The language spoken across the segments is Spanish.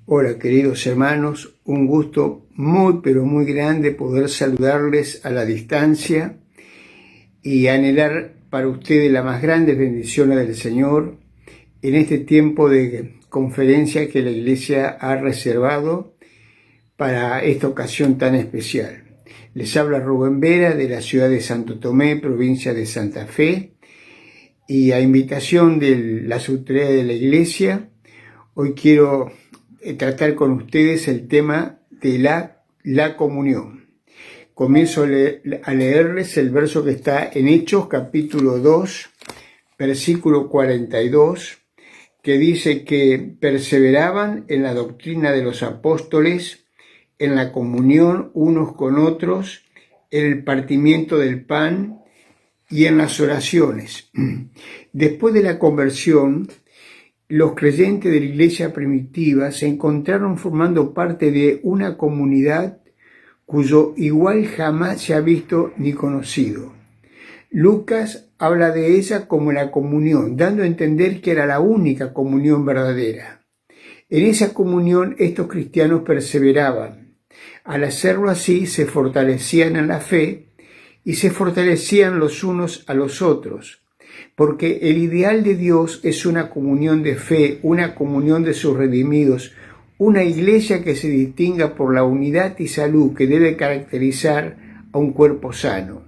Hola queridos hermanos, un gusto muy pero muy grande poder saludarles a la distancia y anhelar para ustedes las más grandes bendiciones del Señor en este tiempo de conferencia que la Iglesia ha reservado para esta ocasión tan especial. Les habla Rubén Vera de la ciudad de Santo Tomé, provincia de Santa Fe, y a invitación de la autoridad de la Iglesia, hoy quiero tratar con ustedes el tema de la comunión. Comienzo a leerles el verso que está en Hechos capítulo 2, versículo 42, que dice que perseveraban en la doctrina de los apóstoles, en la comunión unos con otros, en el partimiento del pan y en las oraciones. Después de la conversión, los creyentes de la iglesia primitiva se encontraron formando parte de una comunidad cuyo igual jamás se ha visto ni conocido. Lucas habla de ella como la comunión, dando a entender que era la única comunión verdadera. En esa comunión estos cristianos perseveraban. Al hacerlo así se fortalecían en la fe y se fortalecían los unos a los otros, porque el ideal de Dios es una comunión de fe, una comunión de sus redimidos, una iglesia que se distinga por la unidad y salud que debe caracterizar a un cuerpo sano.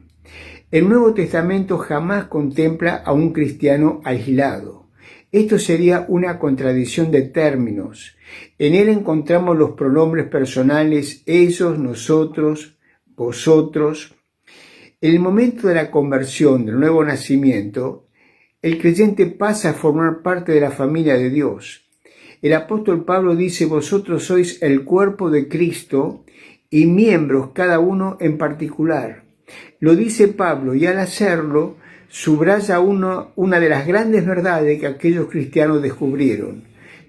El Nuevo Testamento jamás contempla a un cristiano aislado. Esto sería una contradicción de términos. En él encontramos los pronombres personales ellos, nosotros, vosotros. En el momento de la conversión, del nuevo nacimiento, el creyente pasa a formar parte de la familia de Dios. El apóstol Pablo dice: vosotros sois el cuerpo de Cristo y miembros cada uno en particular. Lo dice Pablo, y al hacerlo subraya una de las grandes verdades que aquellos cristianos descubrieron: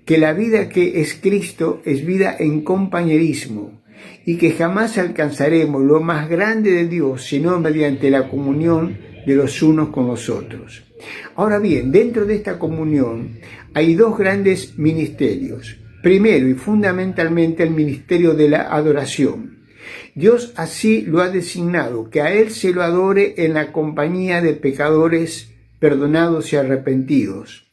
que la vida que es Cristo es vida en compañerismo, y que jamás alcanzaremos lo más grande de Dios sino mediante la comunión de los unos con los otros. Ahora bien, dentro de esta comunión hay dos grandes ministerios. Primero y fundamentalmente el ministerio de la adoración. Dios así lo ha designado, que a Él se lo adore en la compañía de pecadores perdonados y arrepentidos.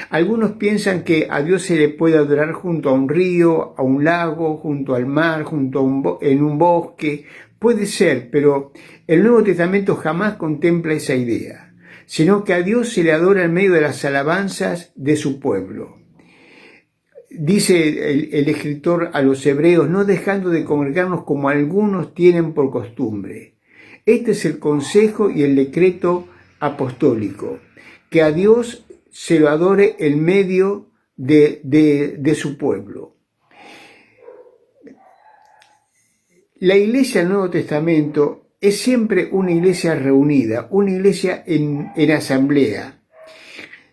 Algunos piensan que a Dios se le puede adorar junto a un río, a un lago, junto al mar, en un bosque. Puede ser, pero el Nuevo Testamento jamás contempla esa idea, sino que a Dios se le adora en medio de las alabanzas de su pueblo. Dice el escritor a los hebreos: no dejando de congregarnos como algunos tienen por costumbre. Este es el consejo y el decreto apostólico, que a Dios se lo adore en medio de su pueblo. La iglesia del Nuevo Testamento es siempre una iglesia reunida, una iglesia en asamblea.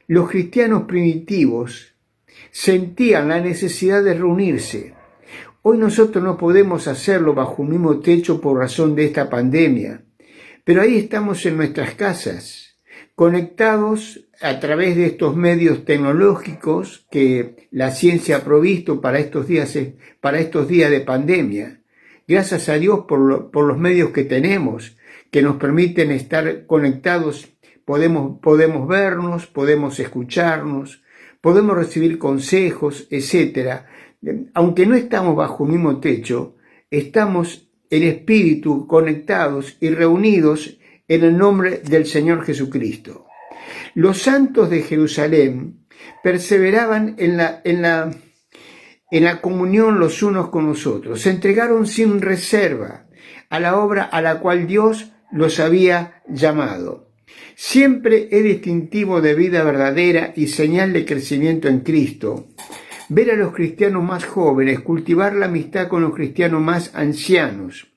Los cristianos primitivos sentían la necesidad de reunirse. Hoy nosotros no podemos hacerlo bajo un mismo techo por razón de esta pandemia, pero ahí estamos en nuestras casas, conectados a través de estos medios tecnológicos que la ciencia ha provisto para estos días de pandemia. Gracias a Dios por los medios que tenemos, que nos permiten estar conectados. Podemos vernos, podemos escucharnos, podemos recibir consejos, etc. Aunque no estamos bajo un mismo techo, estamos en espíritu conectados y reunidos en el nombre del Señor Jesucristo. Los santos de Jerusalén perseveraban en la comunión los unos con los otros. Se entregaron sin reserva a la obra a la cual Dios los había llamado. Siempre es distintivo de vida verdadera y señal de crecimiento en Cristo ver a los cristianos más jóvenes cultivar la amistad con los cristianos más ancianos.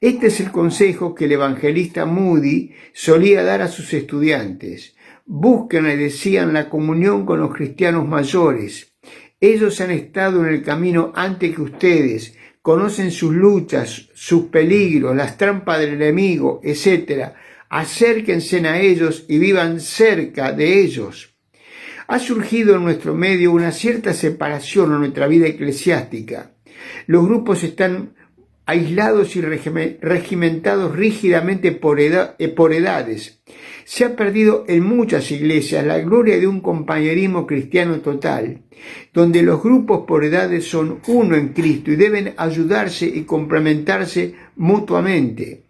Este es el consejo que el evangelista Moody solía dar a sus estudiantes. Busquen, le decían, la comunión con los cristianos mayores. Ellos han estado en el camino antes que ustedes, conocen sus luchas, sus peligros, las trampas del enemigo, etc. Acérquense a ellos y vivan cerca de ellos. Ha surgido en nuestro medio una cierta separación en nuestra vida eclesiástica. Los grupos están aislados y regimentados rígidamente por edades. Se ha perdido en muchas iglesias la gloria de un compañerismo cristiano total, donde los grupos por edades son uno en Cristo y deben ayudarse y complementarse mutuamente.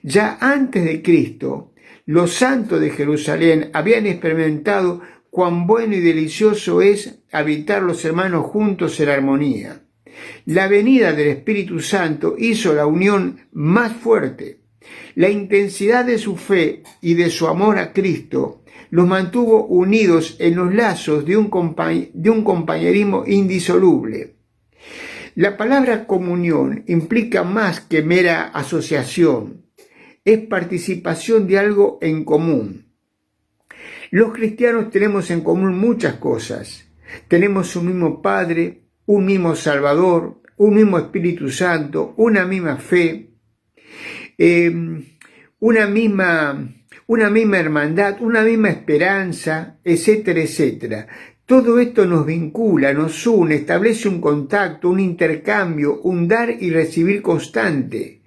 Ya antes de Cristo, los santos de Jerusalén habían experimentado cuán bueno y delicioso es habitar los hermanos juntos en armonía. La venida del Espíritu Santo hizo la unión más fuerte. La intensidad de su fe y de su amor a Cristo los mantuvo unidos en los lazos de un compañerismo indisoluble. La palabra comunión implica más que mera asociación. Es participación de algo en común. Los cristianos tenemos en común muchas cosas. Tenemos un mismo Padre, un mismo Salvador, un mismo Espíritu Santo, una misma fe, una misma hermandad, una misma esperanza, etcétera, etcétera. Todo esto nos vincula, nos une, establece un contacto, un intercambio, un dar y recibir constante.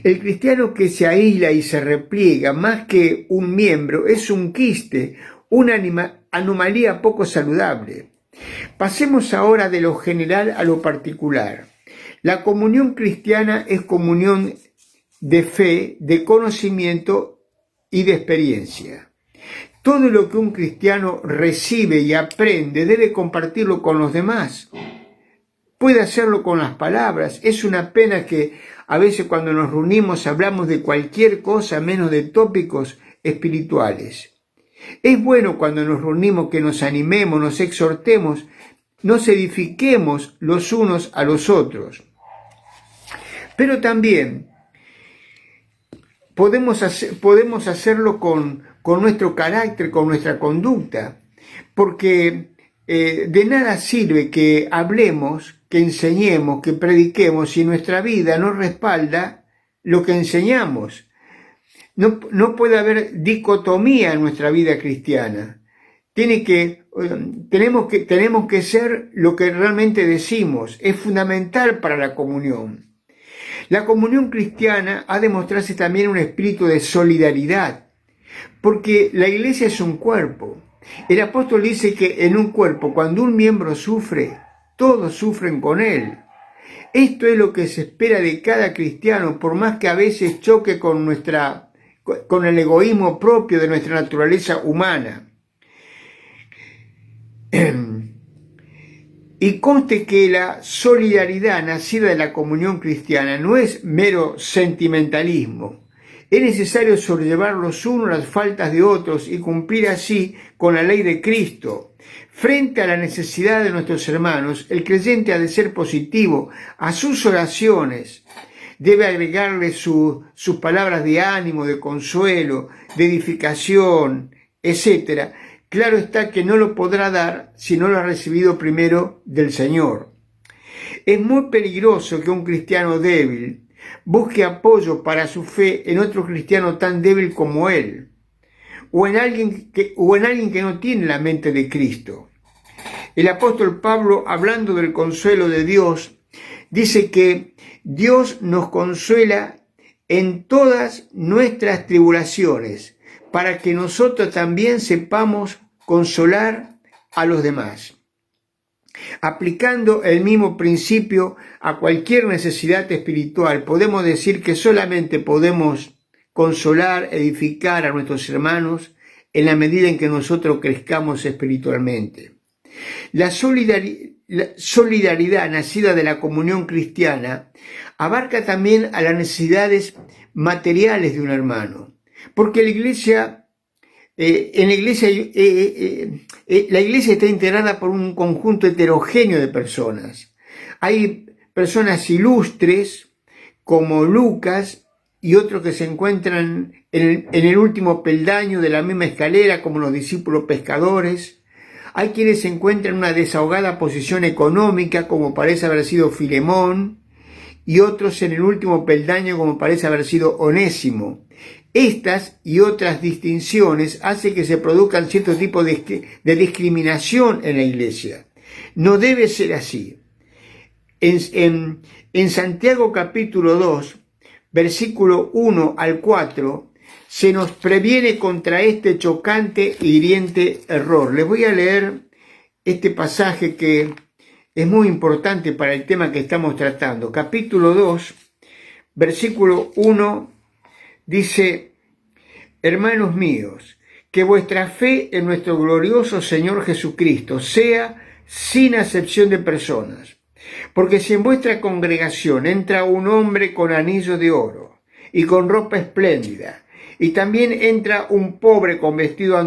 El cristiano que se aísla y se repliega más que un miembro es un quiste, una anomalía poco saludable. Pasemos ahora de lo general a lo particular. La comunión cristiana es comunión de fe, de conocimiento y de experiencia. Todo lo que un cristiano recibe y aprende debe compartirlo con los demás. Puede hacerlo con las palabras. Es una pena que a veces cuando nos reunimos hablamos de cualquier cosa menos de tópicos espirituales. Es bueno cuando nos reunimos que nos animemos, nos exhortemos, nos edifiquemos los unos a los otros. Pero también podemos hacerlo con nuestro carácter, con nuestra conducta, porque de nada sirve que hablemos, que enseñemos, que prediquemos si nuestra vida no respalda lo que enseñamos. No puede haber dicotomía en nuestra vida cristiana. Tenemos que ser lo que realmente decimos. Es fundamental para la comunión. La comunión cristiana ha de mostrarse también un espíritu de solidaridad, porque la iglesia es un cuerpo. El apóstol dice que en un cuerpo, cuando un miembro sufre, todos sufren con él. Esto es lo que se espera de cada cristiano, por más que a veces choque con el egoísmo propio de nuestra naturaleza humana. Y conste que la solidaridad nacida de la comunión cristiana no es mero sentimentalismo. Es necesario sobrellevar los unos las faltas de otros y cumplir así con la ley de Cristo. Frente a la necesidad de nuestros hermanos, el creyente ha de ser positivo a sus oraciones. Debe agregarle sus palabras de ánimo, de consuelo, de edificación, etc. Claro está que no lo podrá dar si no lo ha recibido primero del Señor. Es muy peligroso que un cristiano débil busque apoyo para su fe en otro cristiano tan débil como él, o en alguien que no tiene la mente de Cristo. El apóstol Pablo, hablando del consuelo de Dios, dice que Dios nos consuela en todas nuestras tribulaciones, para que nosotros también sepamos consolar a los demás. Aplicando el mismo principio a cualquier necesidad espiritual, podemos decir que solamente podemos consolar, edificar a nuestros hermanos en la medida en que nosotros crezcamos espiritualmente. La solidaridad nacida de la comunión cristiana abarca también a las necesidades materiales de un hermano, porque la iglesia está integrada por un conjunto heterogéneo de personas. Hay personas ilustres como Lucas y otros que se encuentran en el último peldaño de la misma escalera como los discípulos pescadores. Hay quienes se encuentran en una desahogada posición económica como parece haber sido Filemón y otros en el último peldaño como parece haber sido Onésimo. Estas y otras distinciones hacen que se produzcan cierto tipo de discriminación en la iglesia. No debe ser así. En Santiago capítulo 2, versículo 1 al 4, se nos previene contra este chocante e hiriente error. Les voy a leer este pasaje que es muy importante para el tema que estamos tratando. Capítulo 2, versículo 1, dice: hermanos míos, que vuestra fe en nuestro glorioso Señor Jesucristo sea sin acepción de personas. Porque si en vuestra congregación entra un hombre con anillo de oro y con ropa espléndida, y también entra un pobre con vestido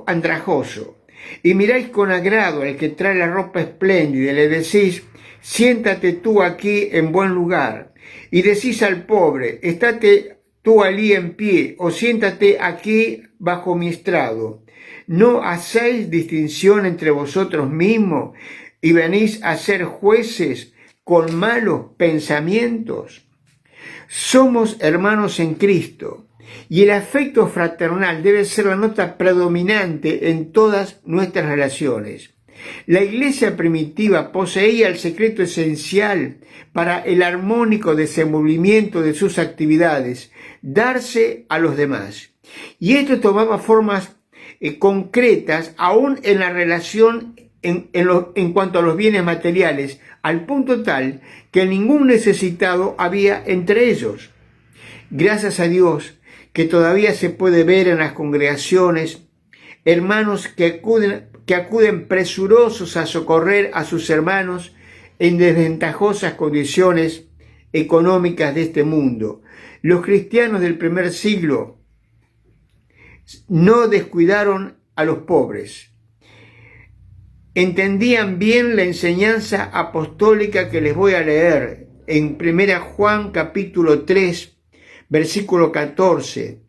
andrajoso, y miráis con agrado al que trae la ropa espléndida y le decís: siéntate tú aquí en buen lugar, y decís al pobre: estate tú allí en pie, o siéntate aquí bajo mi estrado, ¿no hacéis distinción entre vosotros mismos y venís a ser jueces con malos pensamientos? Somos hermanos en Cristo, y el afecto fraternal debe ser la nota predominante en todas nuestras relaciones. La iglesia primitiva poseía el secreto esencial para el armónico desenvolvimiento de sus actividades: darse a los demás. Y esto tomaba formas concretas aún en la relación en cuanto a los bienes materiales, al punto tal que ningún necesitado había entre ellos. Gracias a Dios que todavía se puede ver en las congregaciones hermanos que acuden presurosos a socorrer a sus hermanos en desventajosas condiciones económicas de este mundo. Los cristianos del primer siglo no descuidaron a los pobres. Entendían bien la enseñanza apostólica que les voy a leer en 1 Juan capítulo 3, versículo 14.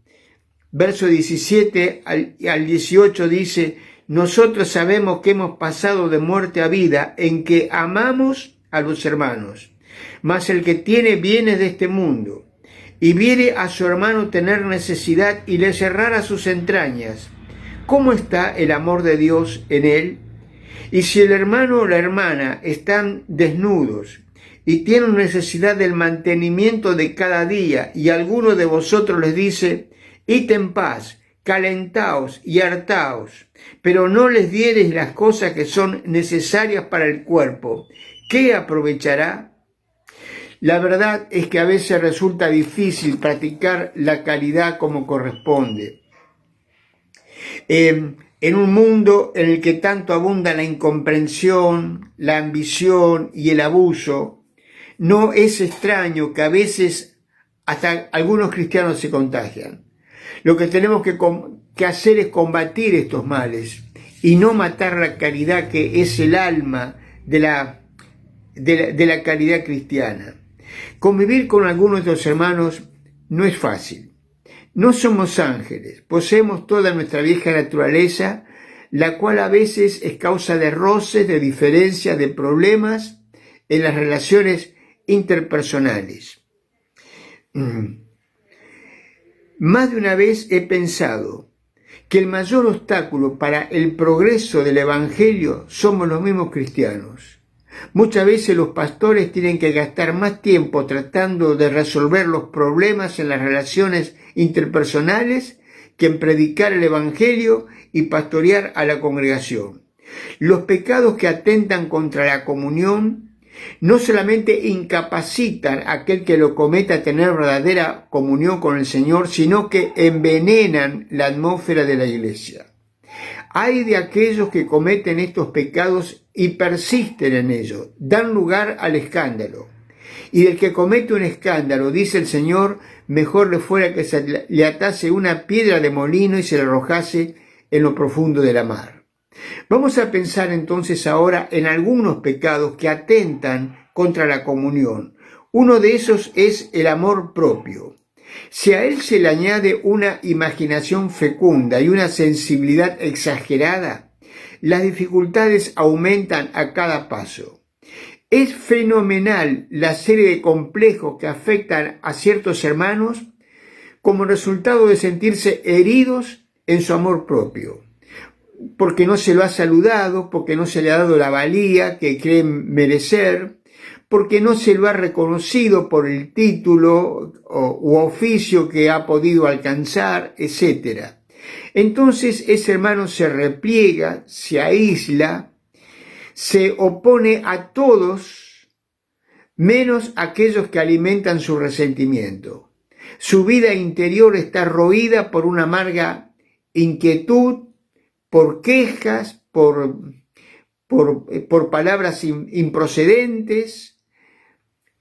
Verso 17 al 18 dice: nosotros sabemos que hemos pasado de muerte a vida en que amamos a los hermanos. Mas el que tiene bienes de este mundo y viere a su hermano tener necesidad y le cerrara sus entrañas, ¿cómo está el amor de Dios en él? Y si el hermano o la hermana están desnudos y tienen necesidad del mantenimiento de cada día, y alguno de vosotros les dice: id en paz, calentaos y hartaos, pero no les diereis las cosas que son necesarias para el cuerpo, ¿qué aprovechará? La verdad es que a veces resulta difícil practicar la caridad como corresponde. En un mundo en el que tanto abunda la incomprensión, la ambición y el abuso, no es extraño que a veces hasta algunos cristianos se contagian. Lo que tenemos que hacer es combatir estos males y no matar la caridad, que es el alma de la caridad cristiana. Convivir con algunos de los hermanos no es fácil. No somos ángeles, poseemos toda nuestra vieja naturaleza, la cual a veces es causa de roces, de diferencias, de problemas en las relaciones interpersonales. Más de una vez he pensado que el mayor obstáculo para el progreso del Evangelio somos los mismos cristianos. Muchas veces los pastores tienen que gastar más tiempo tratando de resolver los problemas en las relaciones interpersonales que en predicar el Evangelio y pastorear a la congregación. Los pecados que atentan contra la comunión no solamente incapacitan a aquel que lo cometa a tener verdadera comunión con el Señor, sino que envenenan la atmósfera de la iglesia. Hay de aquellos que cometen estos pecados y persisten en ellos, dan lugar al escándalo. Y del que comete un escándalo, dice el Señor, mejor le fuera que se le atase una piedra de molino y se le arrojase en lo profundo de la mar. Vamos a pensar entonces ahora en algunos pecados que atentan contra la comunión. Uno de esos es el amor propio. Si a él se le añade una imaginación fecunda y una sensibilidad exagerada, las dificultades aumentan a cada paso. Es fenomenal la serie de complejos que afectan a ciertos hermanos como resultado de sentirse heridos en su amor propio, porque no se lo ha saludado, porque no se le ha dado la valía que creen merecer, porque no se lo ha reconocido por el título u oficio que ha podido alcanzar, etc. Entonces ese hermano se repliega, se aísla, se opone a todos, menos a aquellos que alimentan su resentimiento. Su vida interior está roída por una amarga inquietud, por quejas, por palabras improcedentes,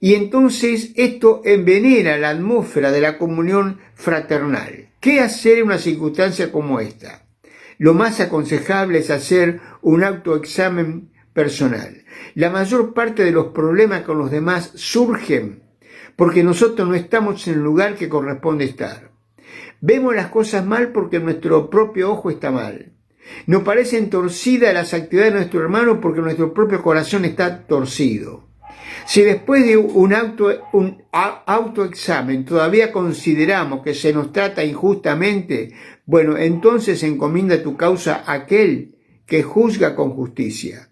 y entonces esto envenena la atmósfera de la comunión fraternal. ¿Qué hacer en una circunstancia como esta? Lo más aconsejable es hacer un autoexamen personal. La mayor parte de los problemas con los demás surgen porque nosotros no estamos en el lugar que corresponde estar. Vemos las cosas mal porque nuestro propio ojo está mal. Nos parecen torcidas las actividades de nuestro hermano porque nuestro propio corazón está torcido. Si después de un autoexamen todavía consideramos que se nos trata injustamente, bueno, entonces encomienda tu causa a aquel que juzga con justicia.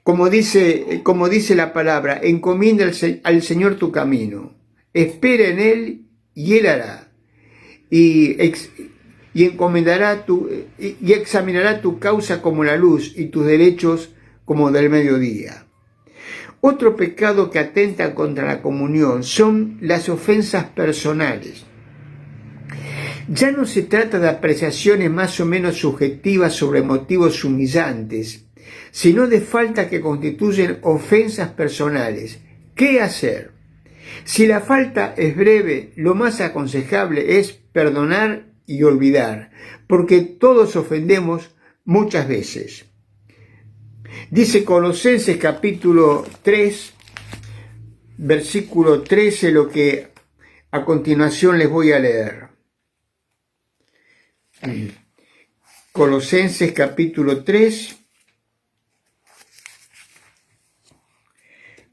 Como dice la palabra, encomienda al Señor tu camino, espera en Él y Él hará, y examinará tu causa como la luz y tus derechos como del mediodía. Otro pecado que atenta contra la comunión son las ofensas personales. Ya no se trata de apreciaciones más o menos subjetivas sobre motivos humillantes, sino de faltas que constituyen ofensas personales. ¿Qué hacer? Si la falta es breve, lo más aconsejable es perdonar y olvidar, porque todos ofendemos muchas veces. Dice Colosenses capítulo 3, versículo 13, lo que a continuación les voy a leer. Colosenses capítulo 3,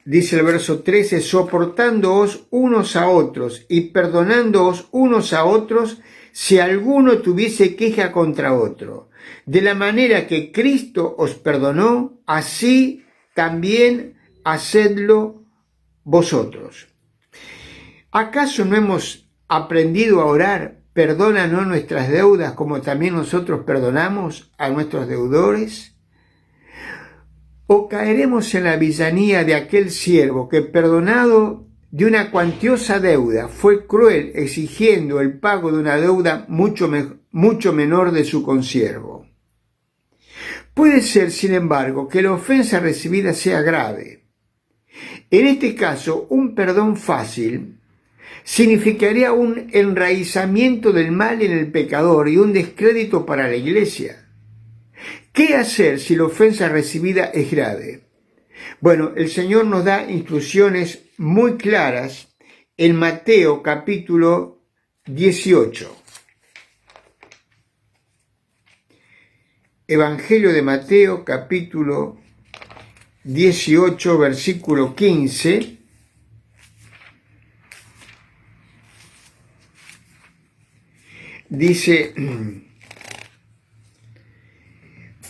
dice el verso 13, soportándoos unos a otros y perdonándoos unos a otros si alguno tuviese queja contra otro. De la manera que Cristo os perdonó, así también hacedlo vosotros. ¿Acaso no hemos aprendido a orar, perdónanos nuestras deudas como también nosotros perdonamos a nuestros deudores? ¿O caeremos en la villanía de aquel siervo que, perdonado de una cuantiosa deuda, fue cruel exigiendo el pago de una deuda mucho menor de su consiervo? Puede ser, sin embargo, que la ofensa recibida sea grave. En este caso, un perdón fácil significaría un enraizamiento del mal en el pecador y un descrédito para la iglesia. ¿Qué hacer si la ofensa recibida es grave? Bueno, el Señor nos da instrucciones muy claras en Mateo capítulo 18. Evangelio de Mateo capítulo 18, versículo 15. Dice: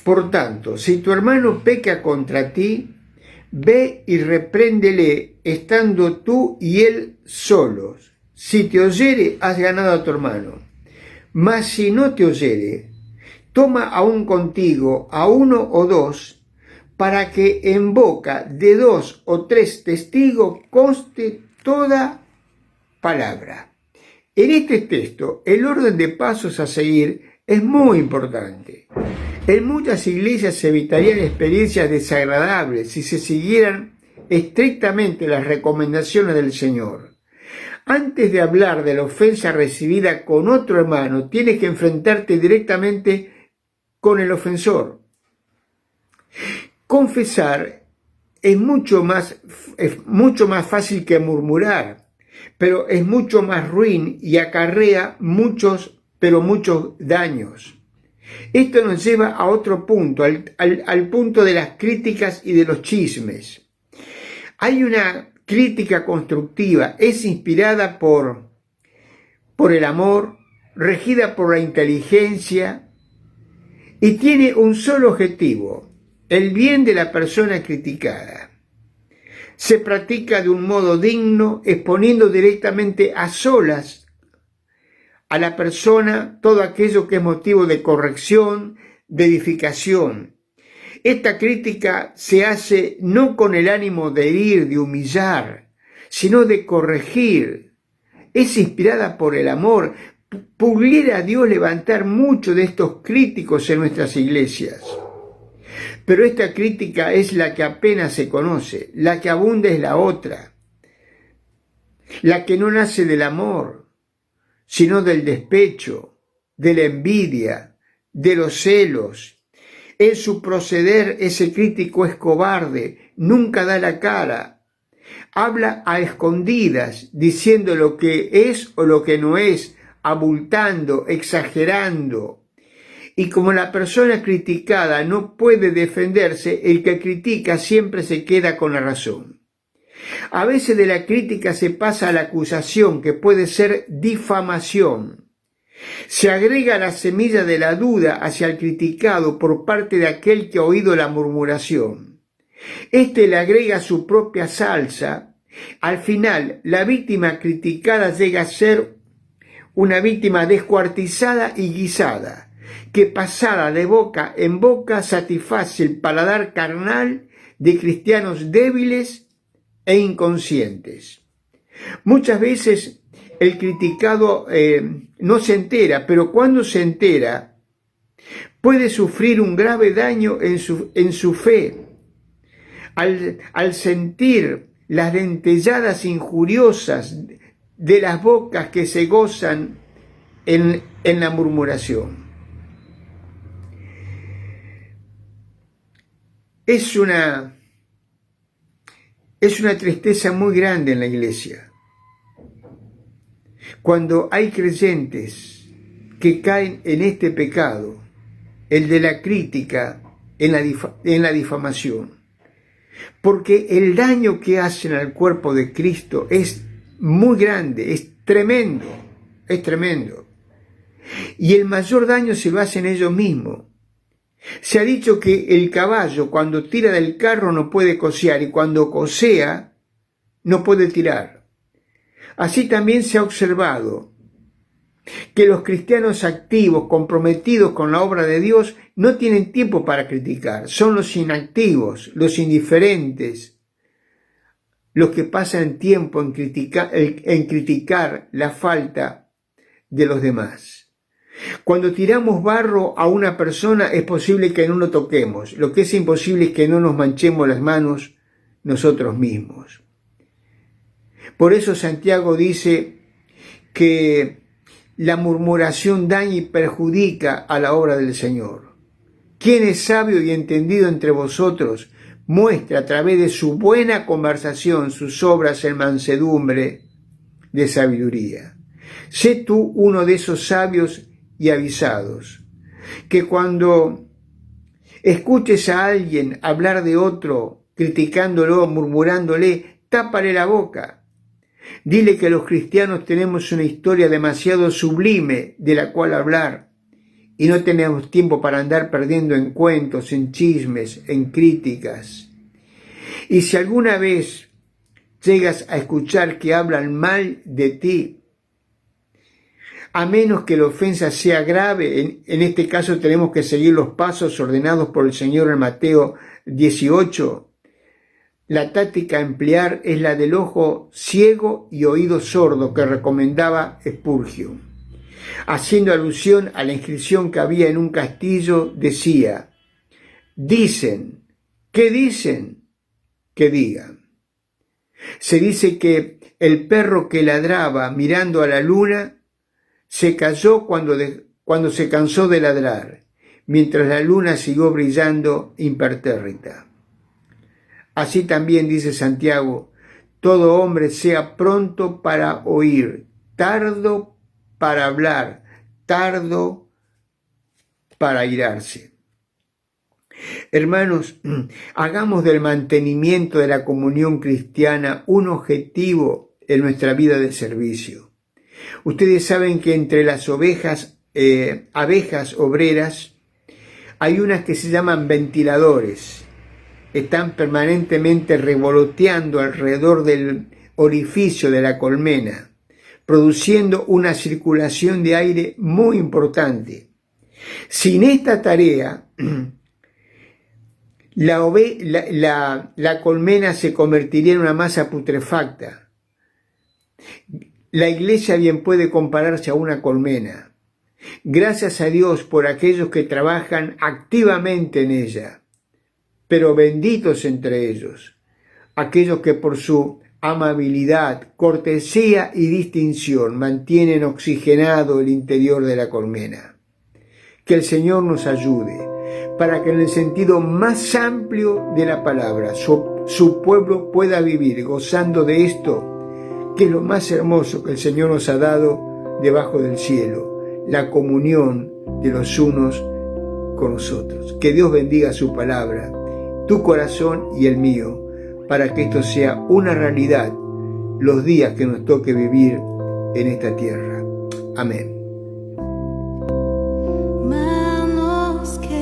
por tanto, si tu hermano peca contra ti, ve y repréndele estando tú y él solos. Si te oyere, has ganado a tu hermano. Mas si no te oyere, toma aún contigo a uno o dos, para que en boca de 2 o 3 testigos conste toda palabra. En este texto, el orden de pasos a seguir es muy importante. En muchas iglesias se evitarían experiencias desagradables si se siguieran estrictamente las recomendaciones del Señor. Antes de hablar de la ofensa recibida con otro hermano, tienes que enfrentarte directamente con el ofensor. Confesar es mucho más fácil que murmurar, pero es mucho más ruin y acarrea muchos daños. Esto nos lleva a otro punto, al punto de las críticas y de los chismes. Hay una crítica constructiva, es inspirada por por el amor, regida por la inteligencia y tiene un solo objetivo, el bien de la persona criticada. Se practica de un modo digno, exponiendo directamente a solas a la persona todo aquello que es motivo de corrección, de edificación. Esta crítica se hace no con el ánimo de herir, de humillar, sino de corregir. Es inspirada por el amor. Pudiera Dios levantar muchos de estos críticos en nuestras iglesias. Pero esta crítica es la que apenas se conoce, la que abunda es la otra, la que no nace del amor, sino del despecho, de la envidia, de los celos. En su proceder ese crítico es cobarde, nunca da la cara, habla a escondidas, diciendo lo que es o lo que no es, abultando, exagerando. Y como la persona criticada no puede defenderse, el que critica siempre se queda con la razón. A veces de la crítica se pasa a la acusación, que puede ser difamación. Se agrega la semilla de la duda hacia el criticado por parte de aquel que ha oído la murmuración. Este le agrega su propia salsa. Al final, la víctima criticada llega a ser una víctima descuartizada y guisada, que pasada de boca en boca satisface el paladar carnal de cristianos débiles e inconscientes. Muchas veces el criticado no se entera, pero cuando se entera puede sufrir un grave daño en su fe. Al sentir las dentelladas injuriosas de las bocas que se gozan en la murmuración. Es una tristeza muy grande en la iglesia cuando hay creyentes que caen en este pecado, el de la crítica, en la difamación, porque el daño que hacen al cuerpo de Cristo es muy grande, es tremendo, y el mayor daño se lo hacen ellos mismos. Se ha dicho que el caballo cuando tira del carro no puede cocear y cuando cosea no puede tirar. Así también se ha observado que los cristianos activos, comprometidos con la obra de Dios, no tienen tiempo para criticar. Son los inactivos, los indiferentes, los que pasan tiempo en criticar la falta de los demás. Cuando tiramos barro a una persona es posible que no lo toquemos. Lo que es imposible es que no nos manchemos las manos nosotros mismos. Por eso Santiago dice que la murmuración daña y perjudica a la obra del Señor. Quien es sabio y entendido entre vosotros, muestre a través de su buena conversación sus obras en mansedumbre de sabiduría. Sé tú uno de esos sabios y avisados, que cuando escuches a alguien hablar de otro, criticándolo, murmurándole, tápale la boca. Dile que los cristianos tenemos una historia demasiado sublime de la cual hablar y no tenemos tiempo para andar perdiendo en cuentos, en chismes, en críticas. Y si alguna vez llegas a escuchar que hablan mal de ti, a menos que la ofensa sea grave, en este caso tenemos que seguir los pasos ordenados por el Señor en Mateo 18. La táctica a emplear es la del ojo ciego y oído sordo que recomendaba Spurgeon. Haciendo alusión a la inscripción que había en un castillo, decía: dicen, ¿qué dicen? Que digan. Se dice que el perro que ladraba mirando a la luna se cayó cuando se cansó de ladrar, mientras la luna siguió brillando impertérrita. Así también dice Santiago: todo hombre sea pronto para oír, tardo para hablar, tardo para airarse. Hermanos, hagamos del mantenimiento de la comunión cristiana un objetivo en nuestra vida de servicio. Ustedes saben que entre las abejas obreras hay unas que se llaman ventiladores. Están permanentemente revoloteando alrededor del orificio de la colmena, produciendo una circulación de aire muy importante. Sin esta tarea, la colmena se convertiría en una masa putrefacta. La iglesia bien puede compararse a una colmena. Gracias a Dios por aquellos que trabajan activamente en ella, pero benditos entre ellos, aquellos que por su amabilidad, cortesía y distinción mantienen oxigenado el interior de la colmena. Que el Señor nos ayude para que en el sentido más amplio de la palabra su pueblo pueda vivir gozando de esto, que es lo más hermoso que el Señor nos ha dado debajo del cielo, la comunión de los unos con los otros. Que Dios bendiga su palabra, tu corazón y el mío, para que esto sea una realidad los días que nos toque vivir en esta tierra. Amén. Manos que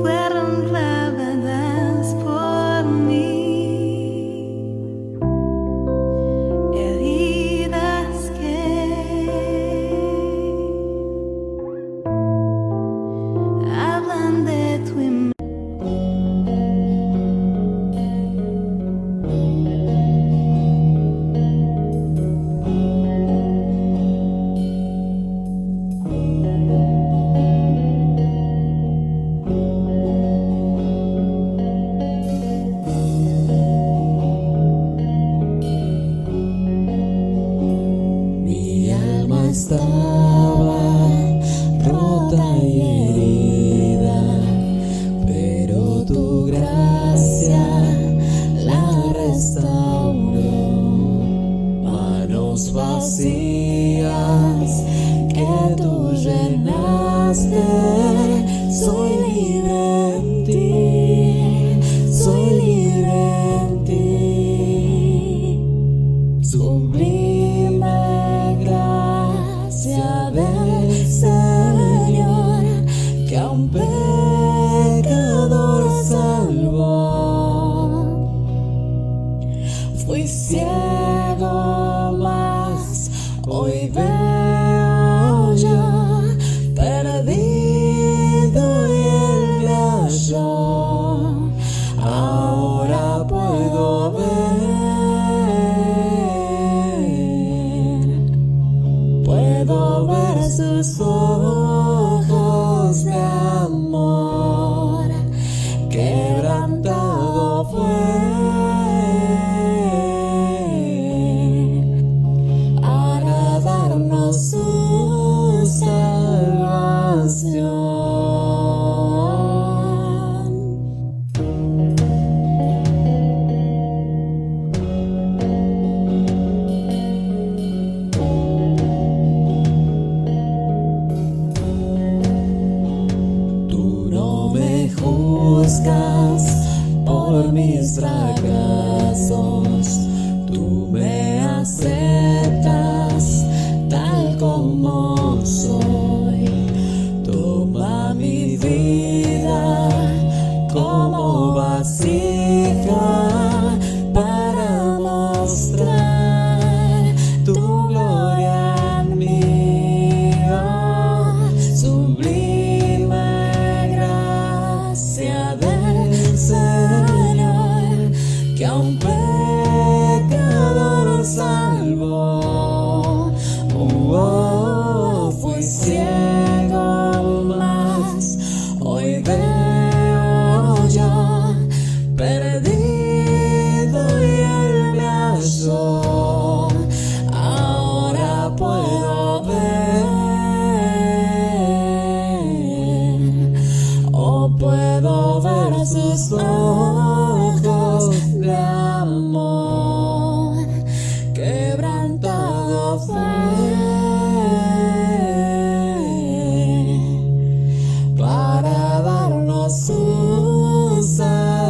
fueron lavadas por mí, heridas que hablan de tu imagen. Mi alma estaba rota y herida, pero tu gracia la restauró. Manos vacías que tú llenaste, soy libre en ti, soy libre en ti. Sublime gracia del Señor, que a un pecador salvó. Fui ciego, mas hoy veo yo, perdido y él me halló. Ahora puedo ver sus ojos de amor, quebrantado fue para darnos su salvación. Tú no me juzgas por mis fracasos, tú me aceptas tal como soy. Toma mi vida como vasija para mostrar tu gloria en mí. Oh, sublime gracia del Señor, que a un pecador salvó. Fui ciego, mas hoy veo yo, perdido y él me halló. Ahora puedo ver sus ojos de amor, quebrantado fue para darnos su salvación.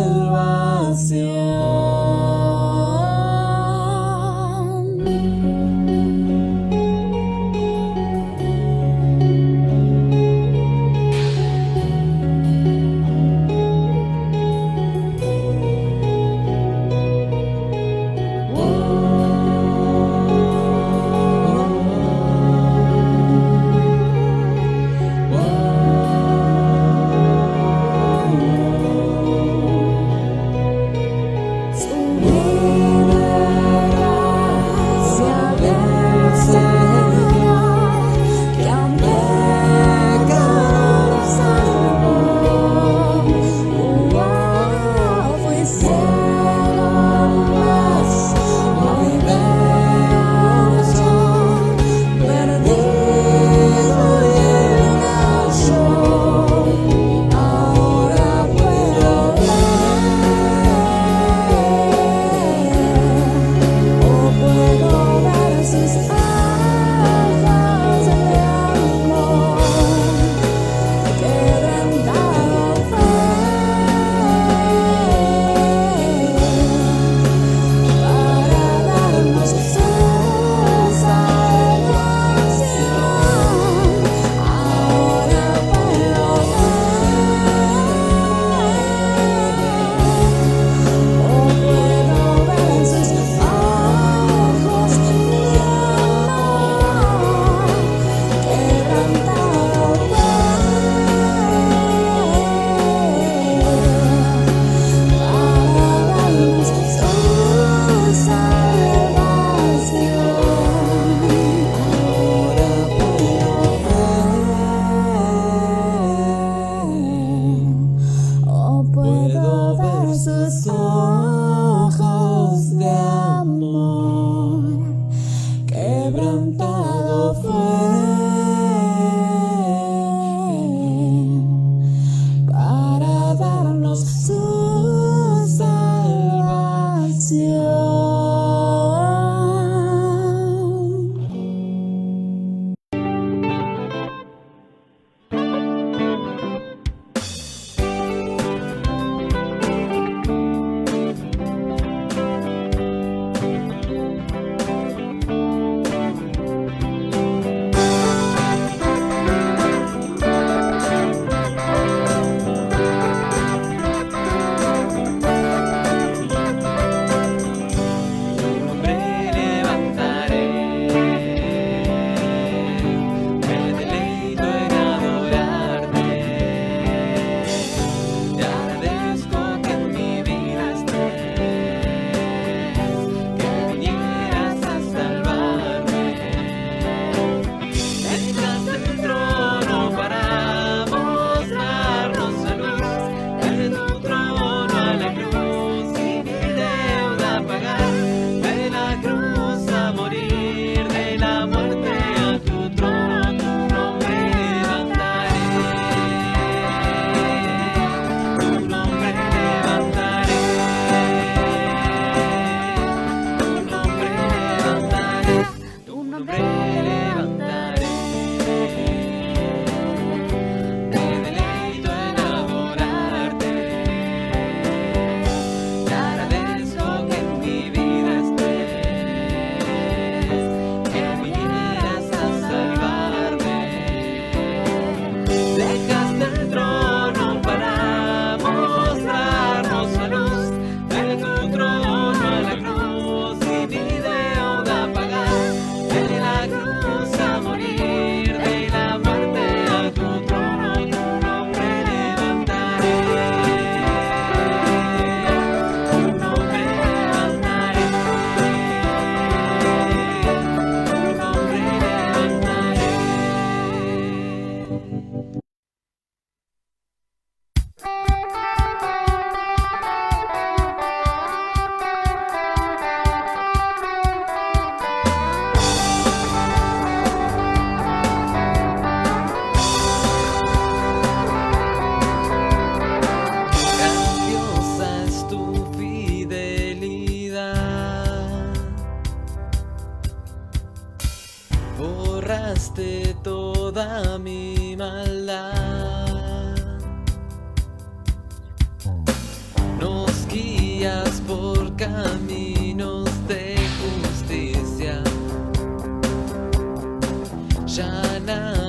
guías por caminos de justicia. Ya nada